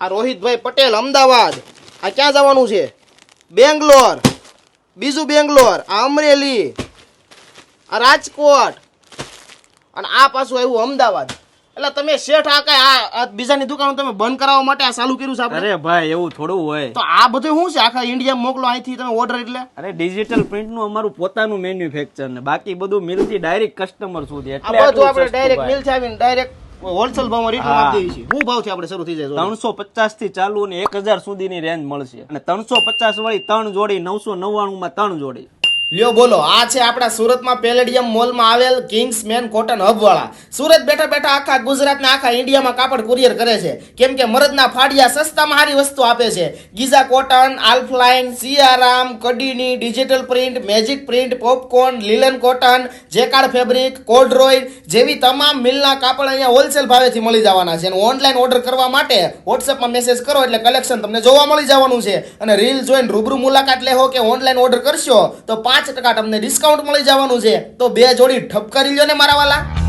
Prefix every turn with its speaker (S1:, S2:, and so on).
S1: આ રોહિતભાઈ પટેલ અમદાવાદ. આ ક્યાં જવાનું છે? બેંગ્લોર. બીજું બેંગ્લોર. આ અમરેલી. આ રાજકોટ. અને આ પાછું આવ્યું અમદાવાદ. એટલે તમે શેઠ આ કઈ આ બીજાની દુકાનો તમે બંધ કરાવવા માટે આ ચાલુ કર્યું છે આપણે?
S2: અરે ભાઈ એવું થોડું હોય.
S1: તો આ બધું શું છે? આખા ઇન્ડિયા મોકલો અહીંથી તમે ઓર્ડર એટલે?
S2: અરે ડિજિટલ પ્રિન્ટ નું અમારું પોતાનું મેન્યુફેક્ચર ને બાકી બધું મિલ થી ડાયરેક્ટ કસ્ટમર સુધી.
S1: આ બધું આપણે ડાયરેક્ટ મિલ થી આવીને ડાયરેક્ટ હોલસેલ ભાવમાં રિટેલ આપી દઈએ છીએ. શું ભાવથી આપણે શરૂ થઈ જાય?
S2: 350 થી ચાલુ ને 1000 સુધીની રેન્જ મળશે અને 350 વાળી 3 જોડી 999 માં 3 જોડી.
S1: લ્યો બોલો, આ છે આપણા સુરતમાં પેલેડિયમ મોલમાં આવેલ કિંગ્સમેન કોટન હબ વાળા. સુરત બેઠા બેઠા આખા ગુજરાતના આખા ઇન્ડિયામાં કાપડ કુરિયર કરે છે. કેમ કે મરદના ફાડિયા સસ્તામાં સારી વસ્તુ આપે છે. ગીઝા કોટન, આલ્ફલાઇન, સિયારામ, કડીની, digital print, magic print, popcorn, linen cotton, jacquard fabric, corduroy જેવી તમામ મિલના કાપડ અહીંયા હોલસેલ ભાવેથી મળી જવાના છે. અને ઓનલાઈન ઓર્ડર કરવા માટે વોટ્સએપમાં મેસેજ કરો એટલે કલેક્શન તમને જોવા મળી જવાનું છે. અને રીલ જોઈને રૂબરૂ મુલાકાત લેહો કે ઓનલાઈન ઓર્ડર કરશો તો 5% તમને ડિસ્કાઉન્ટ મળી જવાનું છે. તો 2 જોડી ઠપ કરી લ્યો ને મારા વાલા.